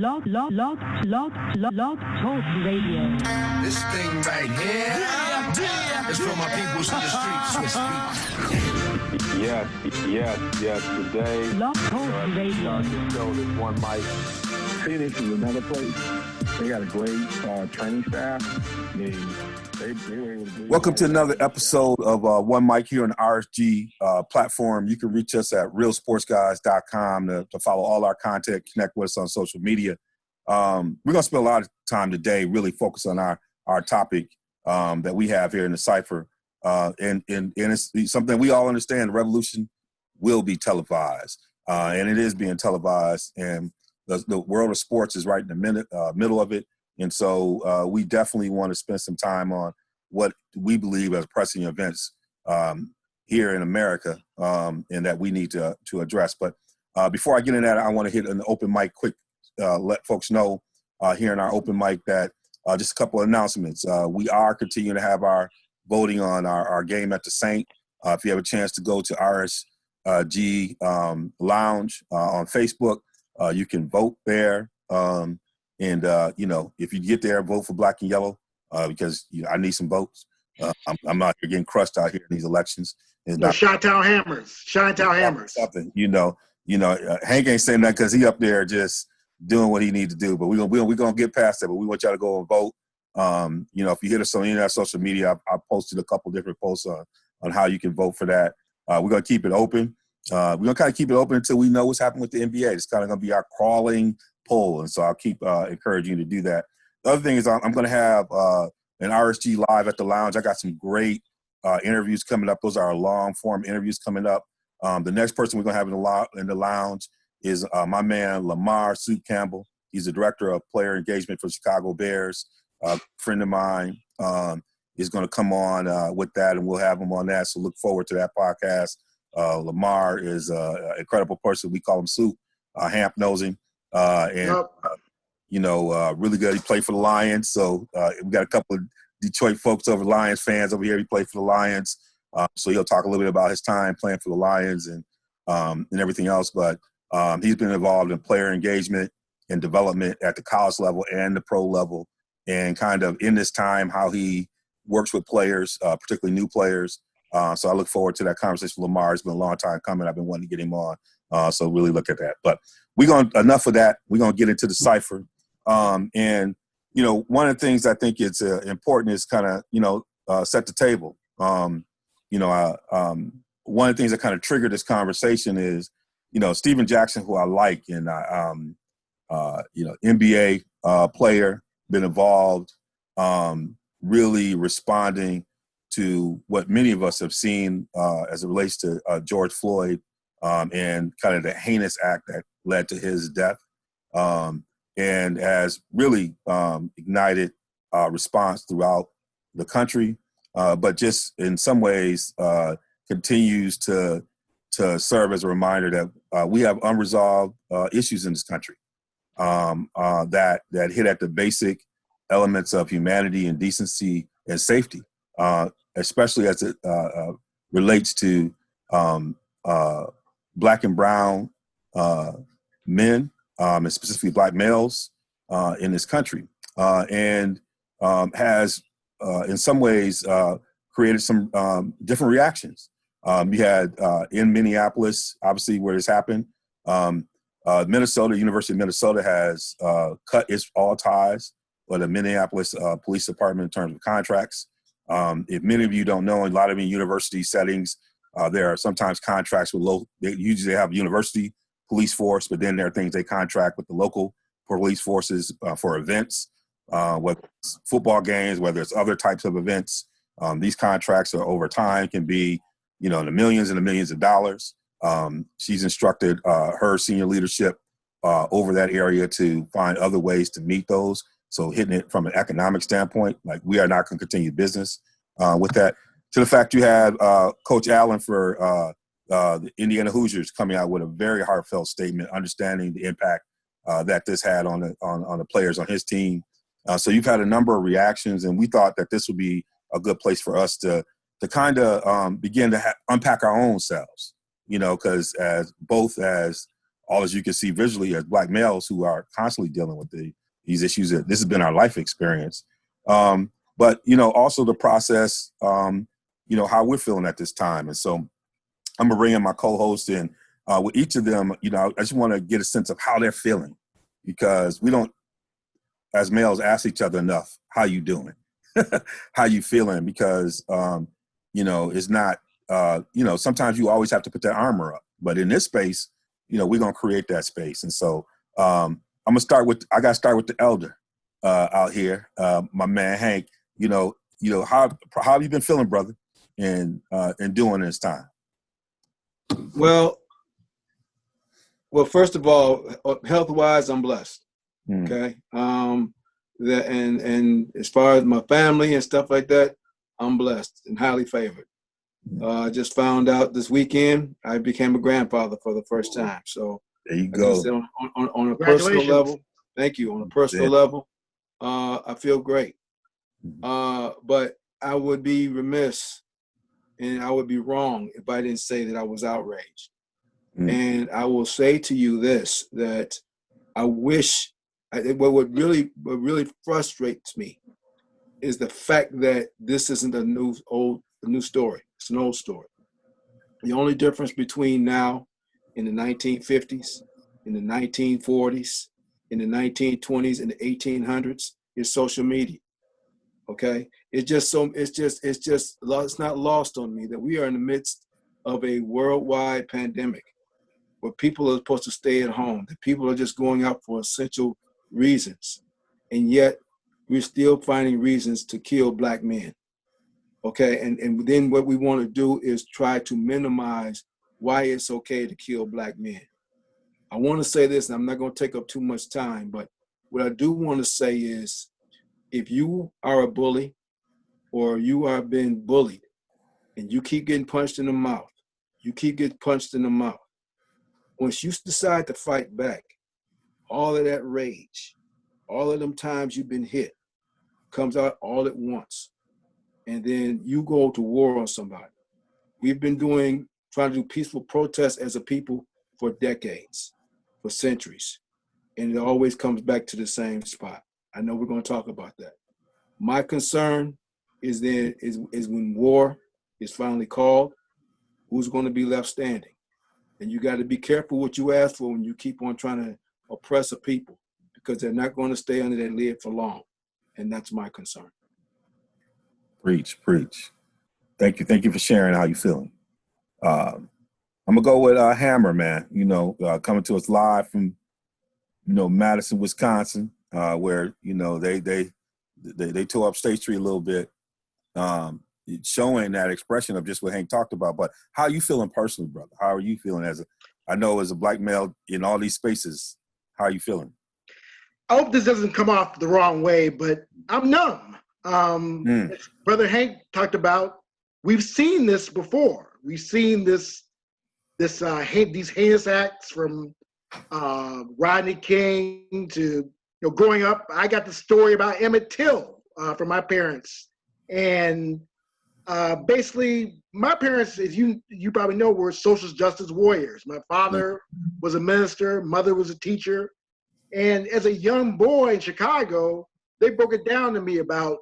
Talk Radio. This thing right here is for my peoples in the streets. Yes. Today, Blog Talk Radio. the show is One Mic. Phoenix is another place. They got a great training staff. They were able to do Welcome to another episode of One Mic here on the RSG platform. You can reach us at realsportsguys.com to follow all our content, connect with us on social media. We're going to spend a lot of time today really focus on our topic that we have here in the Cypher. And it's something we all understand. The revolution will be televised, and it is being televised. And the world of sports is right in the middle of it. And so we definitely want to spend some time on what we believe as pressing events here in America and that we need to address. But before I get into that, I want to hit an open mic quick, let folks know here in our open mic that just a couple of announcements. We are continuing to have our voting on our game at the Saint. If you have a chance to go to RSG Lounge on Facebook, you can vote there. And if you get there, vote for Black and Yellow because I need some votes. I'm not getting crushed out here in these elections. Chi-Town Hammers. Something, Hank ain't saying that because he up there just doing what he needs to do. But we're gonna get past that. But we want y'all to go and vote. If you hit us on any of our social media, I posted a couple different posts on how you can vote for that. We're gonna keep it open. We're gonna kind of keep it open until we know what's happening with the NBA. It's kind of gonna be our crawling poll, and so I'll keep encouraging you to do that. The other thing is I'm gonna have an RSG live at the lounge. I got some great interviews coming up. Those are our long form interviews coming up. The next person we're gonna have in the lounge is my man Lamar Soup Campbell. He's the director of player engagement for Chicago Bears. A friend of mine is going to come on with that, and we'll have him on that. So look forward to that podcast. Lamar is an incredible person. We call him Soup. Hamp knows him, really good. He played for the Lions, so we got a couple of Detroit folks over Lions fans over here. He played for the Lions, so he'll talk a little bit about his time playing for the Lions and everything else. But he's been involved in player engagement and development at the college level and the pro level, and kind of in this time how he works with players, particularly new players. So I look forward to that conversation with Lamar. It's been a long time coming. I've been wanting to get him on. So really look at that. But enough of that. We're going to get into the Cypher. One of the things I think it's important is kind of, set the table. One of the things that kind of triggered this conversation is, Steven Jackson, who I like, and NBA player, been involved, really responding to what many of us have seen as it relates to George Floyd and kind of the heinous act that led to his death, and has really ignited response throughout the country, but just in some ways continues to serve as a reminder that we have unresolved issues in this country that hit at the basic elements of humanity and decency and safety, especially as it relates to Black and brown men, and specifically Black males in this country, and has in some ways created some different reactions. You had in Minneapolis, obviously, where this happened. University of Minnesota has cut all ties with the Minneapolis Police Department in terms of contracts. If many of you don't know, in a lot of university settings, there are sometimes contracts with they usually have university police force, but then there are things they contract with the local police forces for events, whether it's football games, whether it's other types of events. These contracts are over time can be, in the millions and the millions of dollars. She's instructed her senior leadership over that area to find other ways to meet those. So hitting it from an economic standpoint, like we are not going to continue business with that. To the fact you had Coach Allen for the Indiana Hoosiers coming out with a very heartfelt statement, understanding the impact that this had on the players on his team. So you've had a number of reactions, and we thought that this would be a good place for us to kind of begin to unpack our own selves, because as all as you can see visually as Black males who are constantly dealing with these issues. This has been our life experience. But, also the process, how we're feeling at this time. And so I'm going to bring in my co-host, and with each of them, I just want to get a sense of how they're feeling, because we don't, as males, ask each other enough, how you doing? How you feeling? Because, it's not, sometimes you always have to put that armor up. But in this space, we're going to create that space. And so I got to start with the elder out here, my man, Hank. How have you been feeling, brother, in doing this time? Well, first of all, health-wise, I'm blessed. Okay. And as far as my family and stuff like that, I'm blessed and highly favored. I just found out this weekend I became a grandfather for the first time. So there you go. On a personal level, thank you. On a personal level, I feel great. But I would be remiss and I would be wrong if I didn't say that I was outraged. And I will say to you this, that I wish, what really frustrates me is the fact that this isn't a new story. It's an old story. The only difference between now in the 1950s, in the 1940s, in the 1920s, and the 1800s is social media. Okay, it's not lost on me that we are in the midst of a worldwide pandemic where people are supposed to stay at home, that people are just going out for essential reasons, and yet we're still finding reasons to kill Black men. Okay, and then what we want to do is try to minimize why it's okay to kill Black men. I want to say this, and I'm not going to take up too much time, but what I do want to say is, if you are a bully or you are being bullied and you keep getting punched in the mouth, once you decide to fight back, all of that rage, all of them times you've been hit comes out all at once. And then you go to war on somebody. We've been trying to do peaceful protests as a people for decades, for centuries. And it always comes back to the same spot. I know we're going to talk about that. My concern is when war is finally called, who's going to be left standing? And you got to be careful what you ask for when you keep on trying to oppress a people, because they're not going to stay under that lid for long. And that's my concern. Preach. Thank you for sharing how you feeling. I'm gonna go with Hammer, man. Coming to us live from Madison, Wisconsin, where they tore up State Street a little bit, showing that expression of just what Hank talked about. But how are you feeling personally, brother? How are you feeling as a Black male in all these spaces? How are you feeling? I hope this doesn't come off the wrong way, but I'm numb. As Brother Hank talked about, we've seen this before. We've seen these heinous acts from Rodney King to growing up. I got the story about Emmett Till from my parents, and basically my parents, as you probably know, were social justice warriors. My father was a minister, mother was a teacher, and as a young boy in Chicago, they broke it down to me about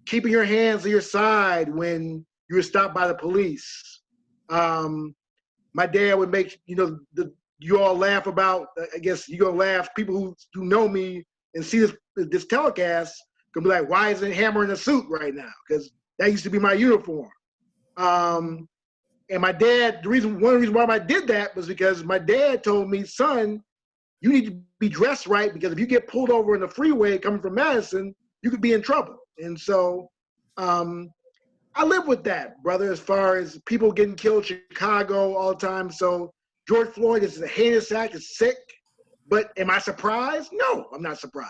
keeping your hands to your side when you were stopped by the police. My dad would make you all laugh about. I guess you gonna laugh. People who know me and see this telecast gonna be like, "Why isn't Hammer in a suit right now?" Because that used to be my uniform. And my dad, one of the reasons why I did that was because my dad told me, "Son, you need to be dressed right, because if you get pulled over in the freeway coming from Madison, you could be in trouble." And so I live with that, brother, as far as people getting killed in Chicago all the time. So George Floyd is a heinous act, it's sick, but am I surprised? No, I'm not surprised.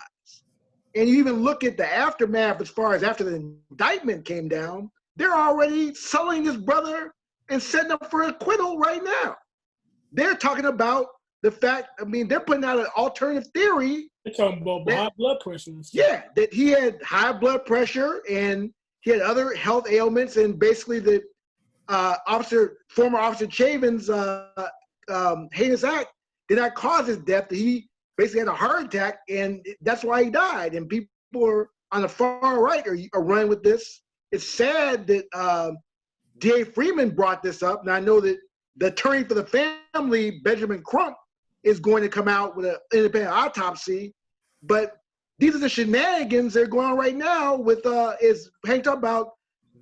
And you even look at the aftermath as far as after the indictment came down, they're already selling this brother and setting up for acquittal right now. They're talking about the fact, they're putting out an alternative theory. They're talking about high blood pressure. Yeah, that he had high blood pressure and he had other health ailments, and basically the former Officer Chavin's heinous act did not cause his death. He basically had a heart attack, and that's why he died. And people are on the far right are running with this. It's sad that D.A. Freeman brought this up, and I know that the attorney for the family, Benjamin Crump, is going to come out with an independent autopsy. But these are the shenanigans that are going on right now with, is Hank talked about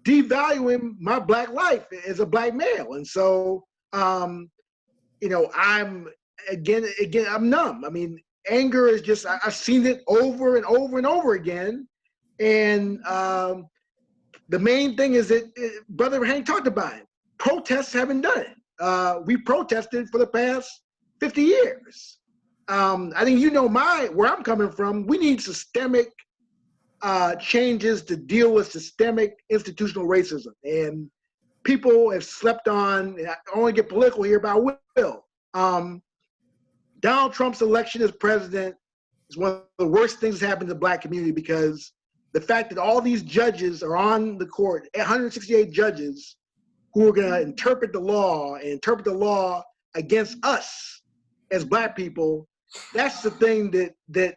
devaluing my black life as a black male. And so, you know, I'm numb. I mean, anger is just, I've seen it over and over and over again. And the main thing is that Brother Hank talked about it. Protests haven't done it. We protested for the past 50 years. I think you know where I'm coming from. We need systemic changes to deal with systemic institutional racism. And people have slept on, and I don't want to get political here, but I will. Donald Trump's election as president is one of the worst things that's happened to the black community, because the fact that all these judges are on the court, 168 judges who are going to interpret the law and interpret the law against us as black people, that's the thing that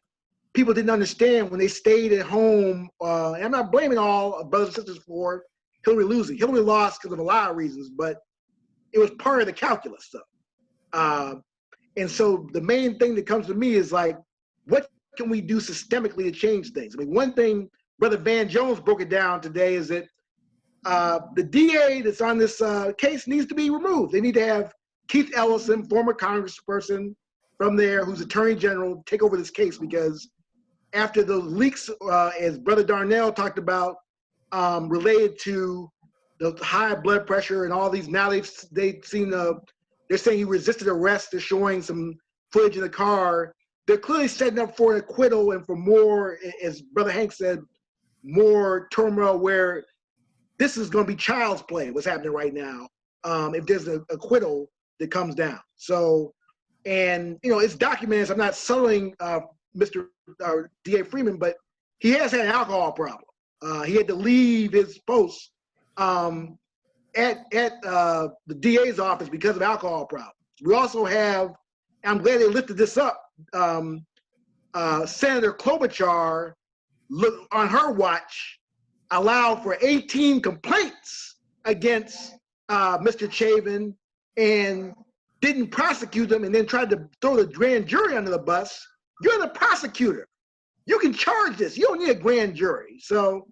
people didn't understand when they stayed at home. And I'm not blaming all brothers and sisters for Hillary losing. Hillary lost because of a lot of reasons, but it was part of the calculus stuff. And so the main thing that comes to me is like, what can we do systemically to change things? I mean, one thing Brother Van Jones broke it down today is that the DA that's on this case needs to be removed. They need to have Keith Ellison, former congressperson from there, who's attorney general, take over this case, because after the leaks, as Brother Darnell talked about, related to the high blood pressure and all these, now they've seen they're saying he resisted arrest. They're showing some footage in the car. They're clearly setting up for an acquittal and for more, as Brother Hank said, more turmoil, where this is going to be child's play, what's happening right now, if there's an acquittal that comes down. So, and, you know, it's documented. I'm not selling Mr. D.A. Freeman, but he has had an alcohol problem. He had to leave his post at the DA's office because of alcohol problems. We also have, I'm glad they lifted this up, Senator Klobuchar, on her watch, allowed for 18 complaints against Mr. Chavin and didn't prosecute them, and then tried to throw the grand jury under the bus. You're the prosecutor. You can charge this. You don't need a grand jury. So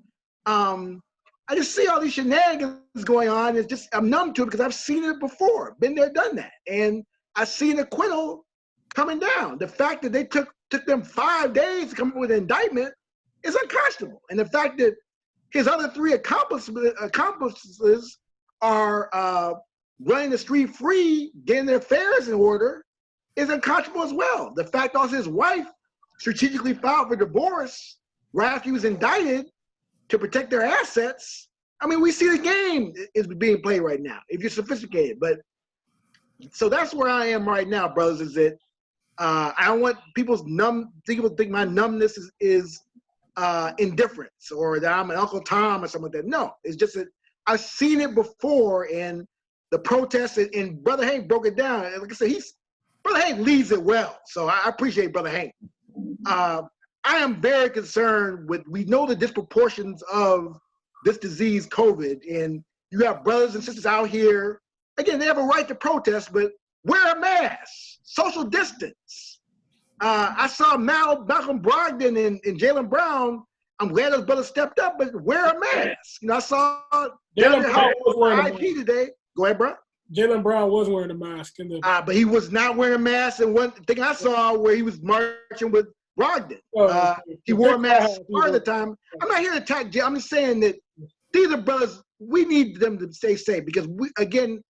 I just see all these shenanigans going on. It's just, I'm numb to it because I've seen it before, been there, done that. And I see an acquittal coming down. The fact that they took them 5 days to come up with an indictment is unconscionable. And the fact that his other three accomplices are running the street free, getting their affairs in order, is unconscionable as well. The fact also his wife strategically filed for divorce right after he was indicted to protect their assets. I mean, we see the game is being played right now, if you're sophisticated. But so that's where I am right now, brothers, is that I don't want people think my numbness is indifference, or that I'm an Uncle Tom or something like that. No, it's just that I've seen it before, and the protests, and Brother Hank broke it down. And like I said, Brother Hank leads it well. So I appreciate Brother Hank. I am very concerned we know the disproportions of this disease, COVID, and you have brothers and sisters out here. Again, they have a right to protest, but wear a mask, social distance. I saw Malcolm Brogdon and Jaylen Brown. I'm glad those brothers stepped up, but wear a mask. You know, I saw Jaylen Brown was wearing a IP today. Go ahead, bro. Jaylen Brown was wearing a mask. But he was not wearing a mask. And one thing I saw where he was marching with Brogdon, he wore a mask part of the time. I'm not here to attack Jay. I'm just saying that these are brothers. We need them to stay safe, because again,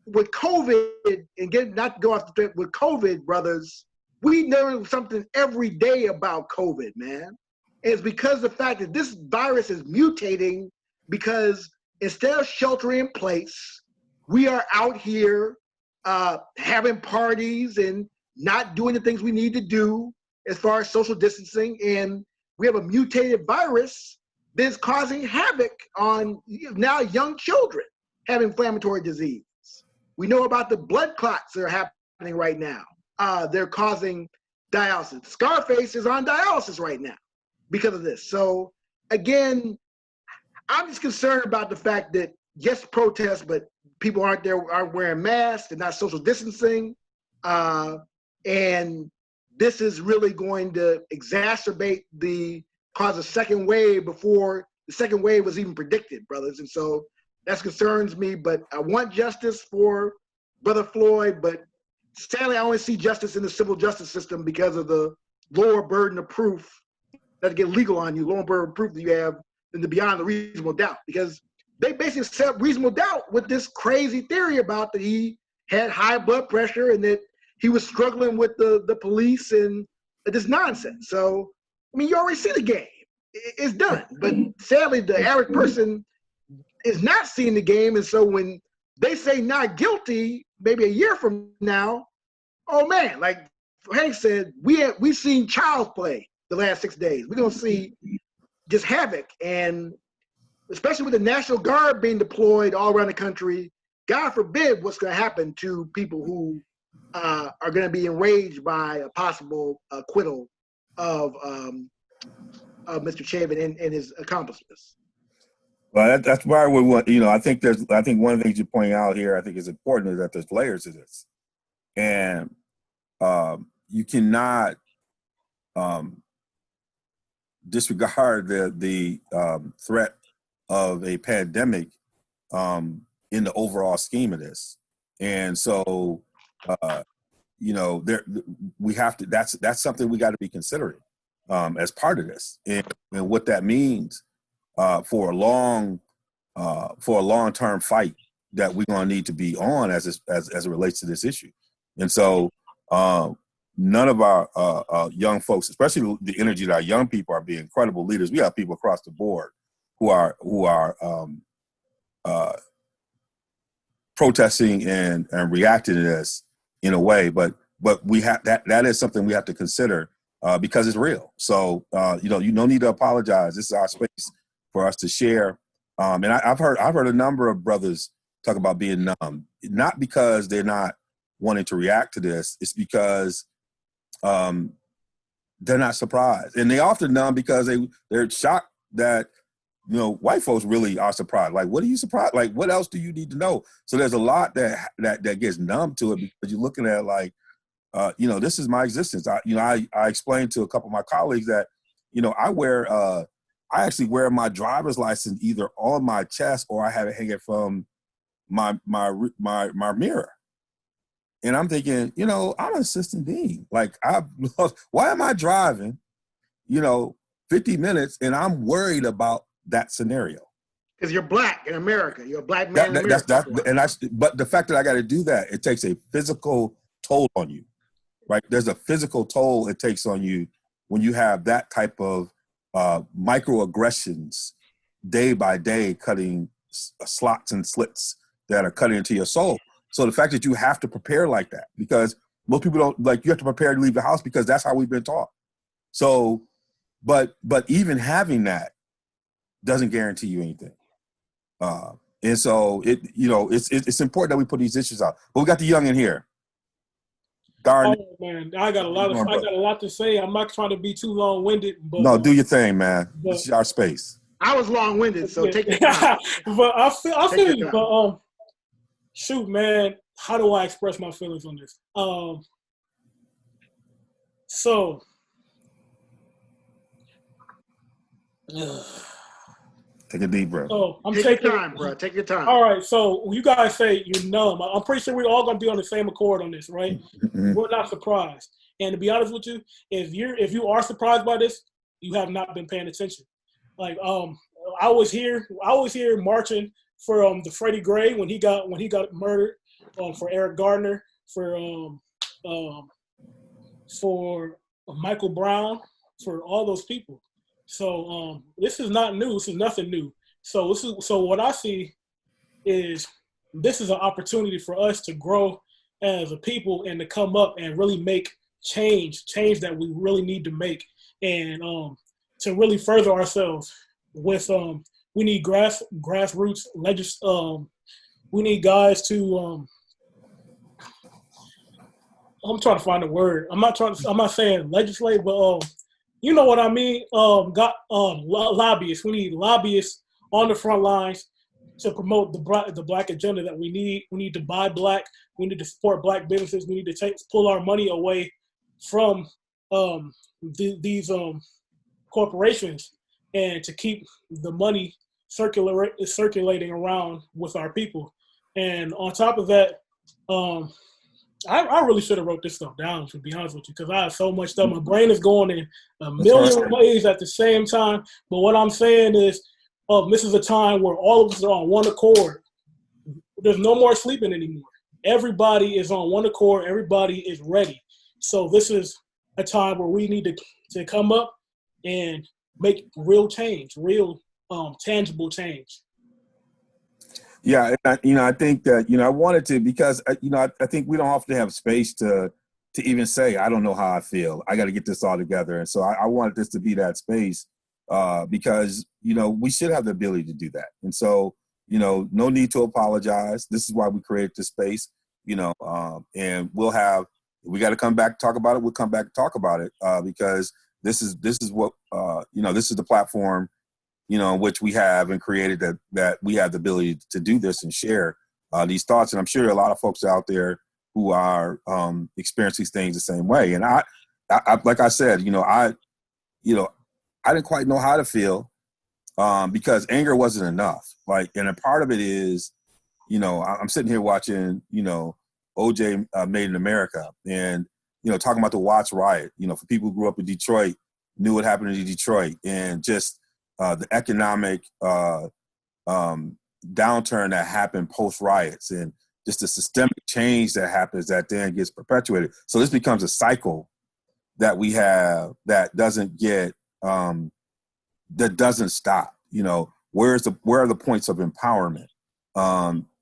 with COVID, and not to go off the trip, with COVID, brothers, we learn something every day about COVID, man. And it's because of the fact that this virus is mutating, because instead of sheltering in place, we are out here having parties and not doing the things we need to do as far as social distancing. And we have a mutated virus that's causing havoc on now young children having inflammatory disease. We know about the blood clots that are happening right now. they're causing dialysis. Scarface is on dialysis right now because of this. So again, I'm just concerned about the fact that yes, protests, but people aren't wearing masks, they're not social distancing, and this is really going to exacerbate cause a second wave before the second wave was even predicted, brothers. And so that concerns me, but I want justice for Brother Floyd, but sadly I only see justice in the civil justice system because of the lower burden of proof that get legal on you, lower burden of proof that you have than the beyond the reasonable doubt, because they basically set reasonable doubt with this crazy theory about that he had high blood pressure and that he was struggling with the police and this nonsense. So, I mean, you already see the game. It's done. But sadly, the average person is not seeing the game. And so when they say not guilty, maybe a year from now, oh man, like Hank said, we've seen child's play the last 6 days. We're going to see just havoc. And especially with the National Guard being deployed all around the country, God forbid what's going to happen to people who are going to be enraged by a possible acquittal of Mr. Chavin and his accomplices. Well, that's why we want. I think one of the things you point out here, I think is important, is that there's layers to this, and you cannot disregard the threat of a pandemic in the overall scheme of this. And so, we have to. That's something we got to be considering as part of this, and what that means for a long-term fight that we're going to need to be on as it relates to this issue. And so, none of our young folks, especially the energy that our young people, are being incredible leaders. We have people across the board who are protesting and reacting to this in a way, but we have that is something we have to consider because it's real. So you don't need to apologize. This is our space for us to share. And I've heard a number of brothers talk about being numb, not because they're not wanting to react to this. It's because they're not surprised, and they often numb because they're shocked that white folks really are surprised. Like, what are you surprised? Like, what else do you need to know? So there's a lot that gets numb to it because you're looking at like, this is my existence. I explained to a couple of my colleagues that, I actually wear my driver's license either on my chest or I have it hanging from my mirror. And I'm thinking, I'm an assistant dean. Like, why am I driving, 50 minutes and I'm worried about that scenario? Because you're black in America. You're a black man in America. But the fact that I got to do that, it takes a physical toll on you, right? There's a physical toll it takes on you when you have that type of microaggressions day by day, cutting slots and slits that are cutting into your soul. So the fact that you have to prepare like that, because most people don't, like, you have to prepare to leave the house because that's how we've been taught. So, but even having that doesn't guarantee you anything. And so it's important that we put these issues out. But we got the young in here. Oh man, I got a lot to say. I'm not trying to be too long-winded, but no, do your thing, man. This is our space. I was long-winded, so take your time. But I feel you. But shoot, man, how do I express my feelings on this? Take a deep breath. So Take your time, bro. Take your time. All right. So you guys say you're numb. I'm pretty sure we're all going to be on the same accord on this, right? Mm-hmm. We're not surprised. And to be honest with you, if you are surprised by this, you have not been paying attention. Like I was here marching for the Freddie Gray when he got murdered, for Eric Gardner, for Michael Brown, for all those people. So this is not new. This is nothing new. So what I see is this is an opportunity for us to grow as a people and to come up and really make change that we really need to make, and to really further ourselves with we need grassroots we need guys to I'm trying to find a word. I'm not saying legislate, but you know what I mean. Lobbyists. We need lobbyists on the front lines to promote the black agenda that we need. We need to buy black. We need to support black businesses. We need to pull our money away from these corporations, and to keep the money circulating around with our people. And on top of that, I really should have wrote this stuff down, to be honest with you, because I have so much stuff. My brain is going in a million ways at the same time. But what I'm saying is, this is a time where all of us are on one accord. There's no more sleeping anymore. Everybody is on one accord. Everybody is ready. So this is a time where we need to come up and make real change, real tangible change. Yeah, I think that, I wanted to, because, I think we don't often have space to even say, I don't know how I feel. I got to get this all together. And so I wanted this to be that space because, we should have the ability to do that. And so, no need to apologize. This is why we created this space, and we got to come back, talk about it. We'll come back and talk about it because this is what, this is the platform, in which we have and created that we have the ability to do this and share these thoughts. And I'm sure a lot of folks out there who are experiencing these things the same way. And I like I said, I didn't quite know how to feel because anger wasn't enough. And a part of it is, I'm sitting here watching, OJ Made in America and, talking about the Watts riot, for people who grew up in Detroit, knew what happened in Detroit, and just the economic downturn that happened post riots, and just the systemic change that happens that then gets perpetuated. So this becomes a cycle that we have that doesn't stop. Where are the points of empowerment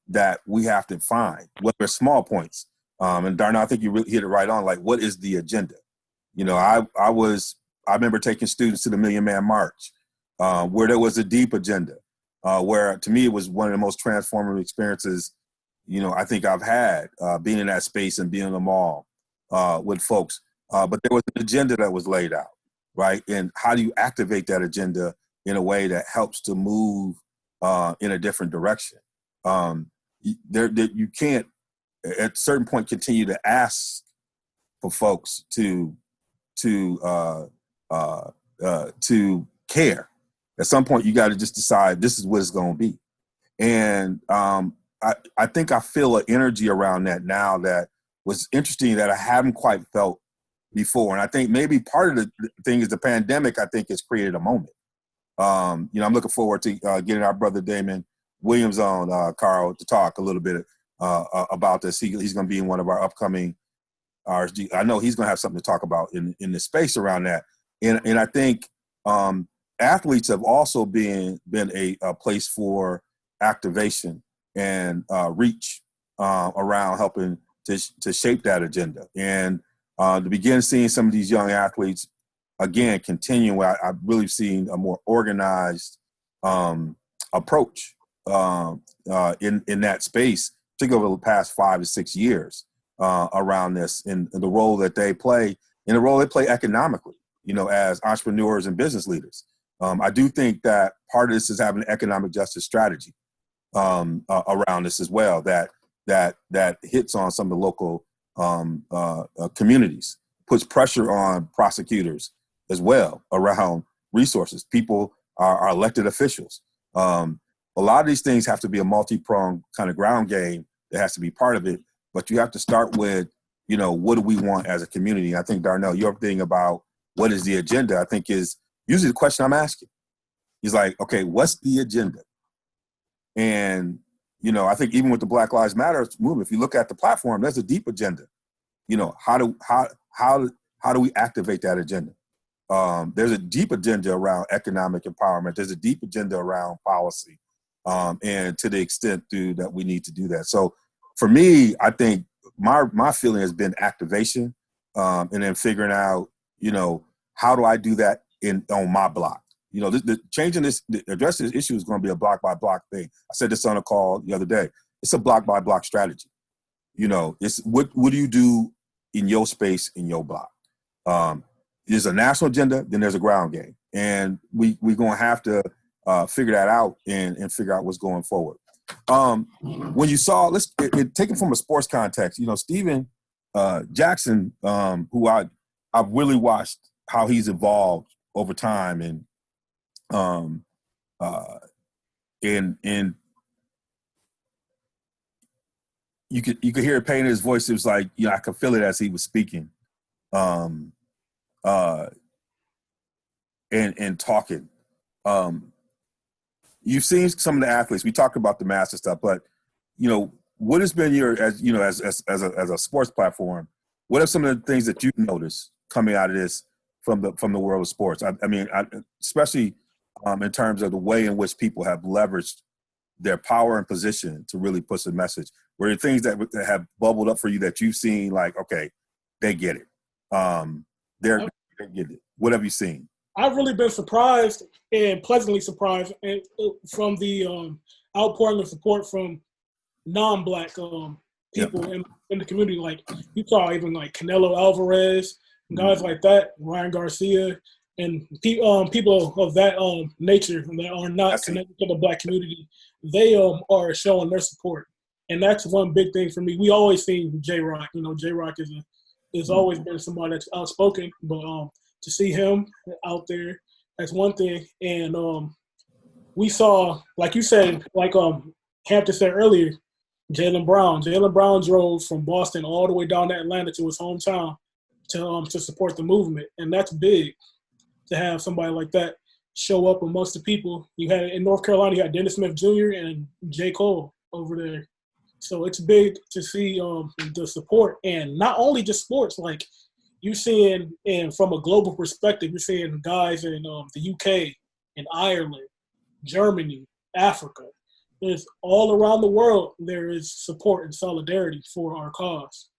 that we have to find? Whether it's small points. And Darnell, I think you really hit it right on. What is the agenda? I remember taking students to the Million Man March, where there was a deep agenda, where to me it was one of the most transformative experiences, I think I've had being in that space and being in the mall with folks. But there was an agenda that was laid out, right? And how do you activate that agenda in a way that helps to move in a different direction? You can't, at a certain point, continue to ask for folks to care. At some point, you got to just decide this is what it's going to be. And I think I feel an energy around that now that was interesting that I haven't quite felt before. And I think maybe part of the thing is the pandemic, I think, has created a moment. I'm looking forward to getting our brother Damon Williams on, Carl, to talk a little bit about this. He's going to be in one of our upcoming RSG. I know he's going to have something to talk about in the space around that. And I think athletes have also been a place for activation and reach around helping to shape that agenda. And to begin seeing some of these young athletes, again, continue, I've really seen a more organized approach in that space, particularly over the past 5 to 6 years around this and the role that they play, and the role they play economically, as entrepreneurs and business leaders. I do think that part of this is having an economic justice strategy around this as well, that hits on some of the local communities, puts pressure on prosecutors as well around resources. People are elected officials. A lot of these things have to be a multi-pronged kind of ground game that has to be part of it, but you have to start with, what do we want as a community? I think, Darnell, your thing about what is the agenda, I think is usually the question I'm asking. He's like, okay, what's the agenda? And, I think even with the Black Lives Matter movement, if you look at the platform, there's a deep agenda. How do we activate that agenda? There's a deep agenda around economic empowerment. There's a deep agenda around policy. And to the extent that we need to do that. So for me, I think my feeling has been activation, and then figuring out, how do I do that on my block? Addressing this issue is going to be a block by block thing. I said this on a call the other day. It's a block by block strategy. It's what do you do in your space, in your block. There's a national agenda, then there's a ground game. And we're going to have to figure that out and figure out what's going forward. When you saw, take it from a sports context, Steven Jackson, who I've really watched how he's evolved over time, and you could hear pain in his voice. It was like, I could feel it as he was speaking, and talking. You've seen some of the athletes. We talked about the master stuff, but what has been your, as a sports platform, what are some of the things that you've noticed coming out of this from the world of sports? Especially in terms of the way in which people have leveraged their power and position to really push a message. Were there things that have bubbled up for you that you've seen, like, okay, they get it. They get it. What have you seen? I've really been surprised and pleasantly surprised from the outpouring of support from non-Black people in the community. Like, you saw even like Canelo Alvarez, guys like that, Ryan Garcia, and people of that nature that are not connected to the Black community. They are showing their support, and that's one big thing for me. We always seen J-Rock. J-Rock is always been somebody that's outspoken, but to see him out there, that's one thing. And we saw, like you said, like Hampton said earlier, Jaylen Brown. Jaylen Brown drove from Boston all the way down to Atlanta to his hometown to support the movement, and that's big to have somebody like that show up amongst the people. You had in North Carolina, you had Dennis Smith Jr. and J. Cole over there. So it's big to see the support, and not only just sports. Like, you're seeing, and from a global perspective, you're seeing guys in the UK, in Ireland, Germany, Africa. There's all around the world, there is support and solidarity for our cause.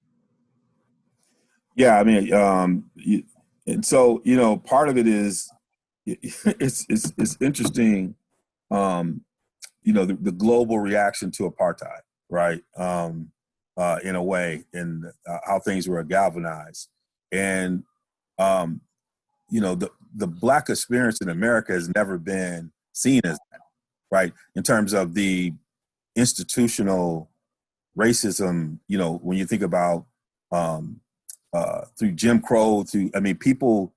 Yeah, and so, part of it is, it's interesting, the global reaction to apartheid, right? In a way, and how things were galvanized. And, the Black experience in America has never been seen as that, right? In terms of the institutional racism, when you think about through Jim Crow, people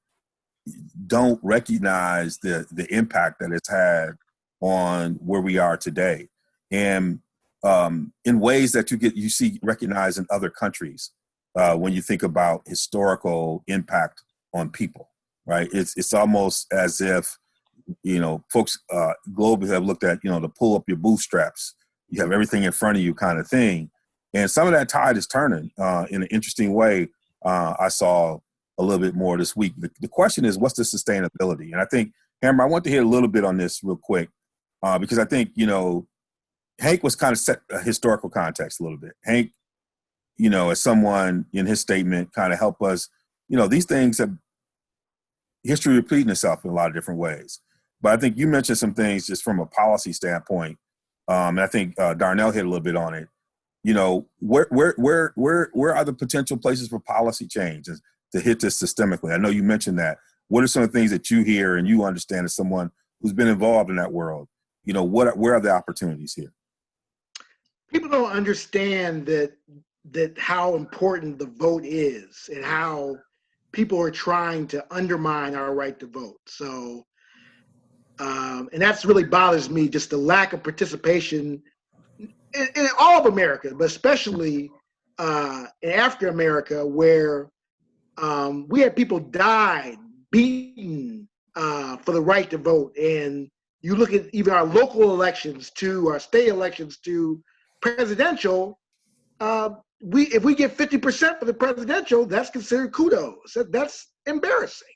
don't recognize the impact that it's had on where we are today. And in ways that you see recognized in other countries. When you think about historical impact on people, right? It's almost as if, folks globally have looked at, to pull up your bootstraps. You have everything in front of you kind of thing. And some of that tide is turning in an interesting way. I saw a little bit more this week. The question is, what's the sustainability? And I think, Hammer, I want to hit a little bit on this real quick because I think, Hank was kind of set a historical context a little bit. Hank, as someone in his statement kind of help us, these things have history repeating itself in a lot of different ways. But I think you mentioned some things just from a policy standpoint. And I think Darnell hit a little bit on it. Where are the potential places for policy change to hit this systemically? I know you mentioned that. What are some of the things that you hear and you understand as someone who's been involved in that world? Where are the opportunities here? People don't understand that how important the vote is and how people are trying to undermine our right to vote. So, and that's really bothers me, just the lack of participation in all of America, but especially in African America, where we had people died, beaten for the right to vote. And you look at even our local elections to our state elections to presidential, if we get 50% for the presidential, that's considered kudos. That's embarrassing.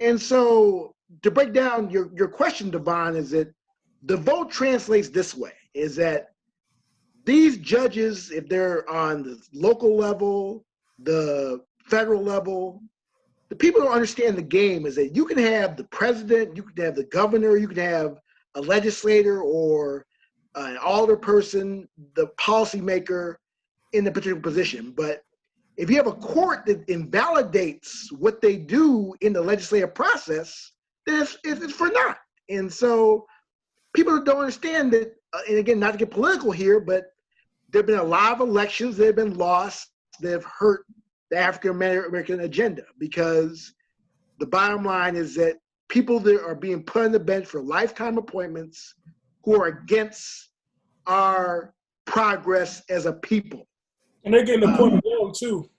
And so to break down your question, DeVon, is that the vote translates this way, is that these judges, if they're on the local level, the federal level, the people don't understand the game is that you can have the president, you can have the governor, you can have a legislator or an alder person, the policymaker in the particular position. But if you have a court that invalidates what they do in the legislative process, then it's for naught. And so people don't understand that, and again, not to get political here, but there have been a lot of elections that have been lost that have hurt the African American agenda, because the bottom line is that people that are being put on the bench for lifetime appointments who are against our progress as a people. And they're getting appointed young too.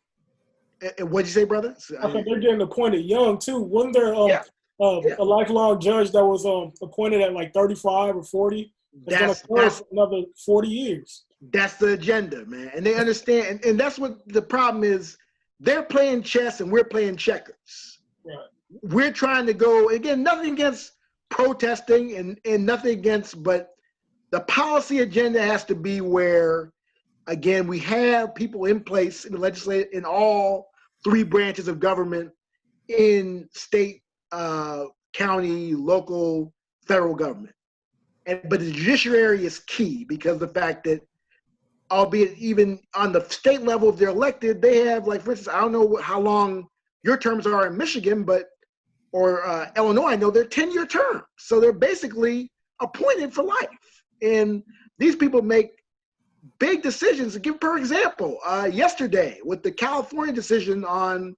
And what'd you say, brother? I think they're getting appointed young too. Wasn't there a lifelong judge that was appointed at like 35 or 40? That's going to serve another 40 years. That's the agenda, man. And they understand. And that's what the problem is. They're playing chess and we're playing checkers. Right. We're trying to go, again, nothing against protesting and nothing against, but the policy agenda has to be where, again, we have people in place in the legislature, in all three branches of government, in state, county, local, federal government. But the judiciary is key, because the fact that, albeit even on the state level, if they're elected, they have, like, for instance, I don't know how long your terms are in Michigan, or Illinois, I know they're 10-year terms. So they're basically appointed for life. And these people make big decisions. To give per example, yesterday with the California decision on,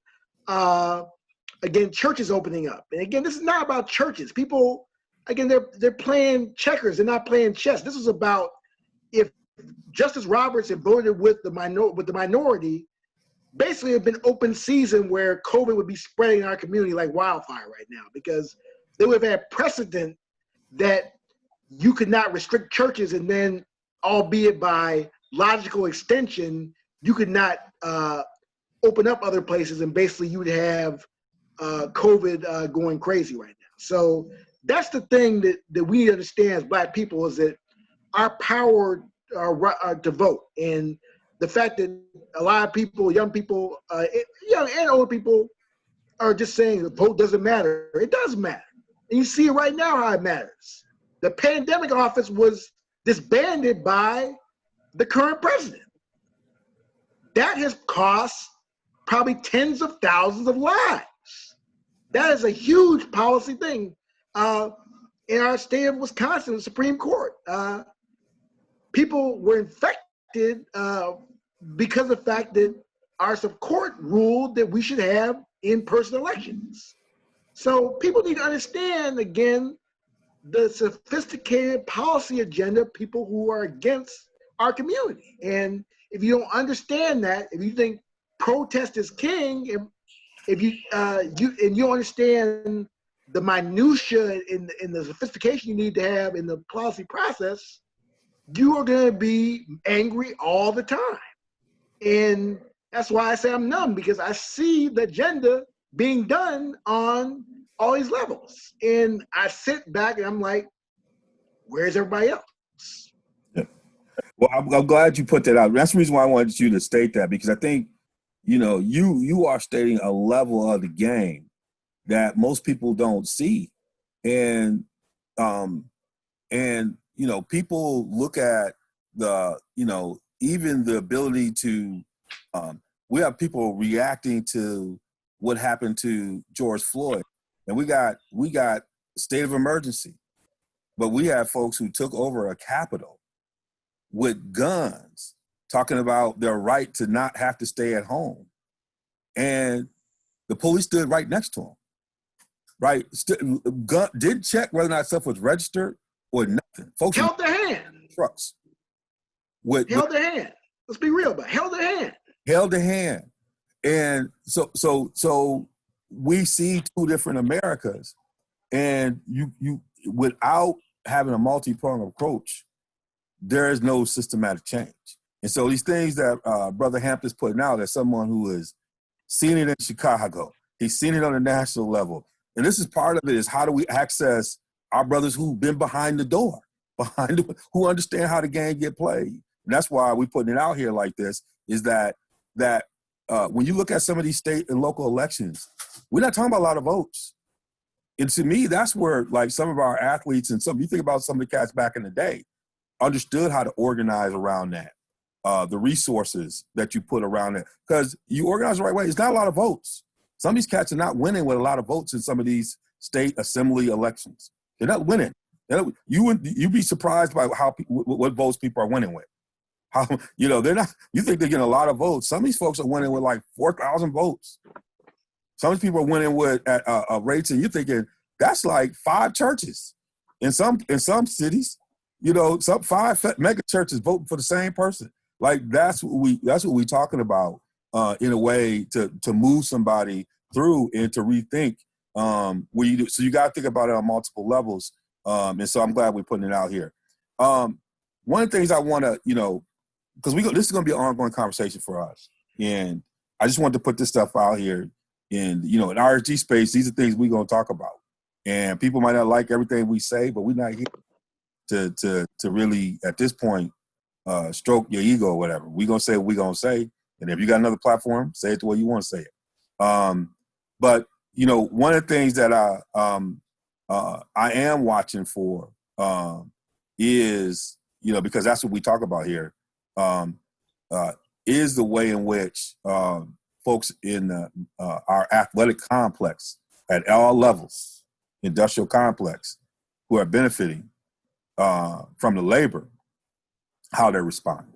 again, churches opening up. And again, this is not about churches. People, again, they're playing checkers. They're not playing chess. This is about, if Justice Roberts had voted with the minority, basically it had been open season where COVID would be spreading in our community like wildfire right now, because they would have had precedent that you could not restrict churches, and then, albeit by logical extension, you could not open up other places, and basically you would have COVID going crazy right now. So that's the thing that we need to understand as Black people, is that our power to vote, and the fact that a lot of people, young people, young and older people, are just saying the vote doesn't matter. It does matter. And you see it right now how it matters. The pandemic office was disbanded by the current president. That has cost probably tens of thousands of lives. That is a huge policy thing. In our state of Wisconsin, the Supreme Court, people were infected because of the fact that our court ruled that we should have in-person elections. So people need to understand, again, the sophisticated policy agenda, people who are against our community. And if you don't understand that, if you think protest is king, if you don't understand the minutia in the sophistication you need to have in the policy process, you are going to be angry all the time. And that's why I say I'm numb, because I see the agenda being done on all these levels. And I sit back and I'm like, where's everybody else? Yeah. Well, I'm glad you put that out. That's the reason why I wanted you to state that, because I think, you are stating a level of the game that most people don't see. And people look at even the ability to, we have people reacting to what happened to George Floyd, and we got state of emergency, but we have folks who took over a Capitol with guns, talking about their right to not have to stay at home, and the police stood right next to them, right? Didn't check whether or not stuff was registered or nothing. Folks held their hand. Trucks. Held their hand. Let's be real about it. Held their hand. Held their hand. And so we see two different Americas, and you without having a multi-pronged approach, there is no systematic change. And so these things that Brother Hampton's putting out, as someone who has seen it in Chicago, he's seen it on a national level. And this is part of it, is how do we access our brothers who've been behind the door, who understand how the game get played. And that's why we're putting it out here like this, is that when you look at some of these state and local elections, we're not talking about a lot of votes. And to me, that's where, like, some of our athletes and you think about some of the cats back in the day, understood how to organize around that. the resources that you put around it, because you organize the right way. It's not a lot of votes. Some of these cats are not winning with a lot of votes in some of these state assembly elections. They're not winning. You'd be surprised by what votes people are winning with. How, they're not. You think they're getting a lot of votes? Some of these folks are winning with like 4,000 votes. Some of these people are winning with at rates, and you're thinking that's like 5 churches in some cities. Some 5 mega churches voting for the same person. Like that's what we talking about in a way to move somebody through and to rethink what you do. So you got to think about it on multiple levels. And so I'm glad we're putting it out here. One of the things I want to, because this is going to be an ongoing conversation for us. And I just wanted to put this stuff out here. And, in RSG space, these are things we're going to talk about. And people might not like everything we say, but we're not here to really, at this point, stroke your ego or whatever. We're going to say what we're going to say. And if you got another platform, say it the way you want to say it. But, one of the things that I am watching for is, because that's what we talk about here, is the way in which folks in our athletic complex at all levels, industrial complex, who are benefiting from the labor, how they're responding.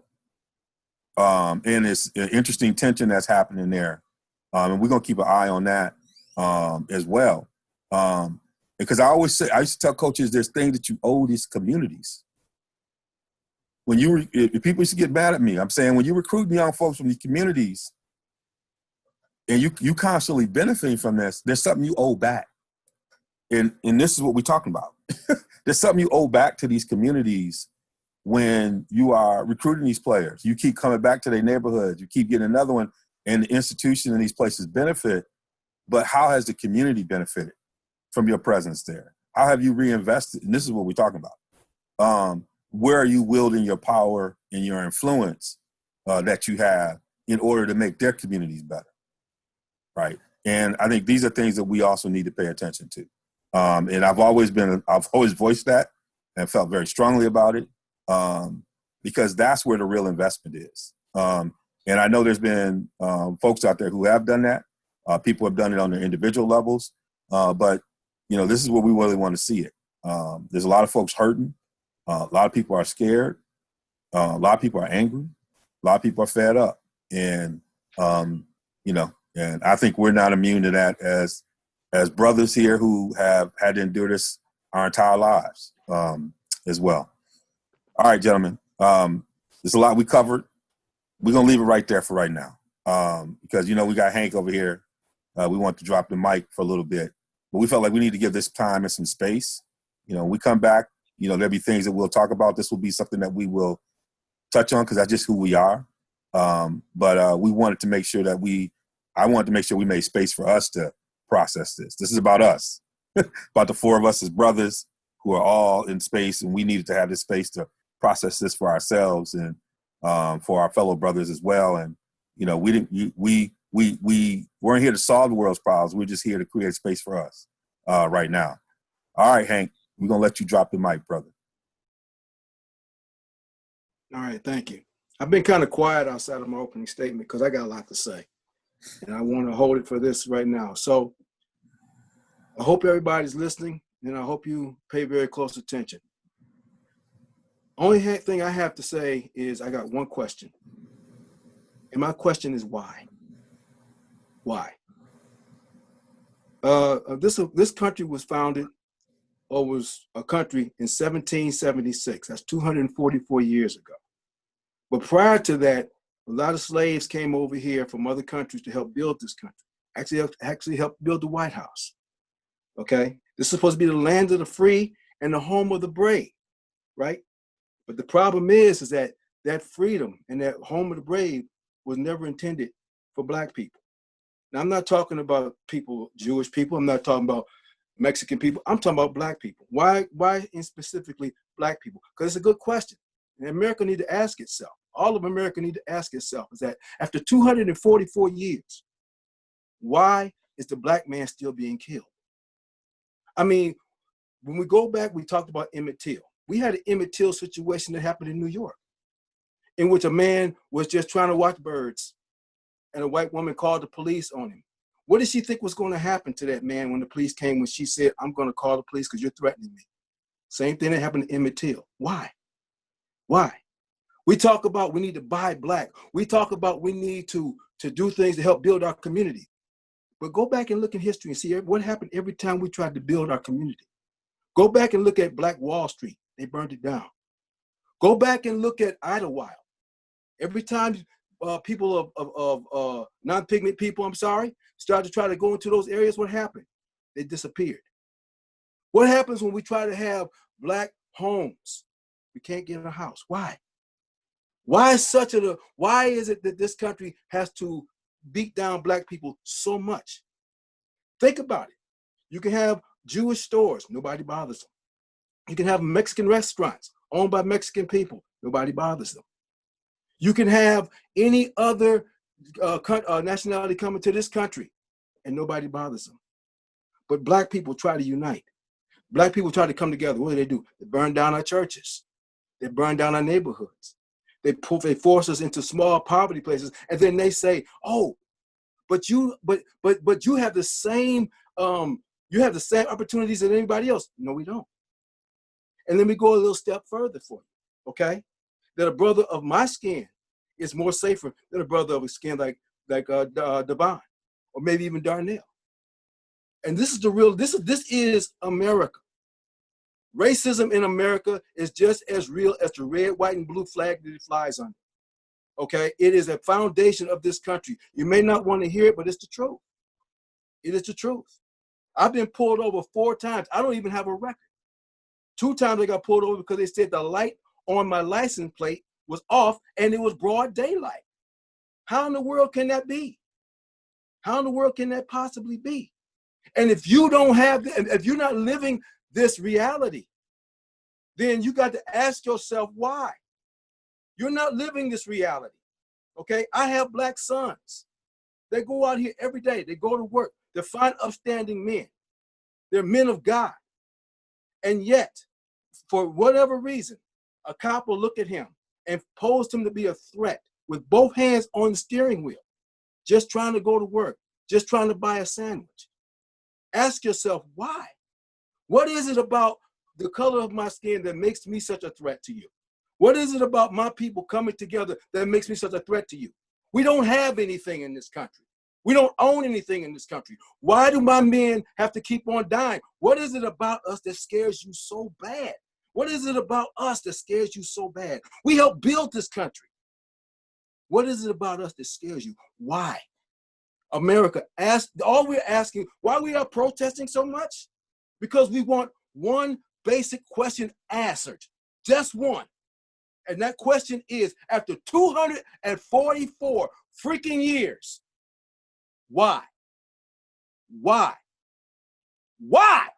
And it's an interesting tension that's happening there. And we're going to keep an eye on that as well. Because I used to tell coaches, there's things that you owe these communities. If people used to get mad at me, I'm saying when you recruit young folks from these communities and you constantly benefiting from this, there's something you owe back. And this is what we're talking about. There's something you owe back to these communities when you are recruiting these players. You keep coming back to their neighborhoods. You keep getting another one, and the institution in these places benefit. But how has the community benefited from your presence there? How have you reinvested? And this is what we're talking about. Where are you wielding your power and your influence that you have in order to make their communities better, right? And I think these are things that we also need to pay attention to. And I've always voiced that and felt very strongly about it because that's where the real investment is. And I know there's been folks out there who have done that. People have done it on their individual levels, but this is where we really want to see it. There's a lot of folks hurting. A lot of people are scared. A lot of people are angry. A lot of people are fed up. And, and I think we're not immune to that as brothers here who have had to endure this our entire lives as well. All right, gentlemen. There's a lot we covered. We're going to leave it right there for right now because, we got Hank over here. We want to drop the mic for a little bit. But we felt like we need to give this time and some space. We come back. There'll be things that we'll talk about. This will be something that we will touch on because that's just who we are. But we wanted to make sure I wanted to make sure we made space for us to process this. This is about us, about the 4 of us as brothers who are all in space, and we needed to have this space to process this for ourselves and for our fellow brothers as well. And we weren't here to solve the world's problems. We're just here to create space for us right now. All right, Hank. We're going to let you drop the mic, brother. All right, thank you. I've been kind of quiet outside of my opening statement because I got a lot to say. And I want to hold it for this right now. So I hope everybody's listening, and I hope you pay very close attention. Only thing I have to say is I got one question. And my question is why? Why? This country was founded or was a country in 1776. That's 244 years ago. But prior to that, a lot of slaves came over here from other countries to help build this country. Actually helped build the White House. Okay? This is supposed to be the land of the free and the home of the brave, right? But the problem is that freedom and that home of the brave was never intended for Black people. Now, I'm not talking about people, Jewish people. I'm not talking about Mexican people. I'm talking about Black people. Why in specifically Black people? Because it's a good question. And America need to ask itself. All of America need to ask itself is that after 244 years, why is the Black man still being killed? I mean, when we go back, we talked about Emmett Till. We had an Emmett Till situation that happened in New York. in which a man was just trying to watch birds and a white woman called the police on him. What did she think was going to happen to that man when the police came, when she said, I'm going to call the police because you're threatening me? Same thing that happened to Emmett Till. Why? Why? We talk about we need to buy black. We talk about we need to do things to help build our community. But go back and look at history and see what happened every time we tried to build our community. Go back and look at Black Wall Street. They burned it down. Go back and look at Idlewild. Every time people of non-pigment people, started to try to go into those areas, what happened? They disappeared. What happens when we try to have black homes? We can't get a house. Why? Why is it that this country has to beat down black people so much? Think about it. You can have Jewish stores, nobody bothers them. You can have Mexican restaurants owned by Mexican people, nobody bothers them. You can have any other nationality coming to this country and nobody bothers them. But black people try to unite. Black people try to come together. What do? They burn down our churches. They burn down our neighborhoods. They force us into small poverty places, and then they say, "Oh, but you have the same opportunities as anybody else." No, we don't. And then we go a little step further for you, okay? That a brother of my skin is more safer than a brother of a skin like DeVon, or maybe even Darnell. And this is America. Racism in America is just as real as the red, white, and blue flag that it flies under. Okay? It is a foundation of this country. You may not want to hear it, but it's the truth. It is the truth. I've been pulled over 4 times. I don't even have a record. 2 times I got pulled over because they said the light on my license plate was off and it was broad daylight. How in the world can that be? How in the world can that possibly be? And if you don't have, if you're not living this reality, then you got to ask yourself why. You're not living this reality, okay? I have black sons. They go out here every day. They go to work. They find upstanding men. They're men of God. And yet, for whatever reason, a cop will look at him and pose him to be a threat with both hands on the steering wheel, just trying to go to work, just trying to buy a sandwich. Ask yourself, why? What is it about the color of my skin that makes me such a threat to you? What is it about my people coming together that makes me such a threat to you? We don't have anything in this country. We don't own anything in this country. Why do my men have to keep on dying? What is it about us that scares you so bad? What is it about us that scares you so bad? We helped build this country. What is it about us that scares you? Why? America, all we're asking, why we are protesting so much? Because we want one basic question answered, just one. And that question is, after 244 freaking years, why? Why? Why?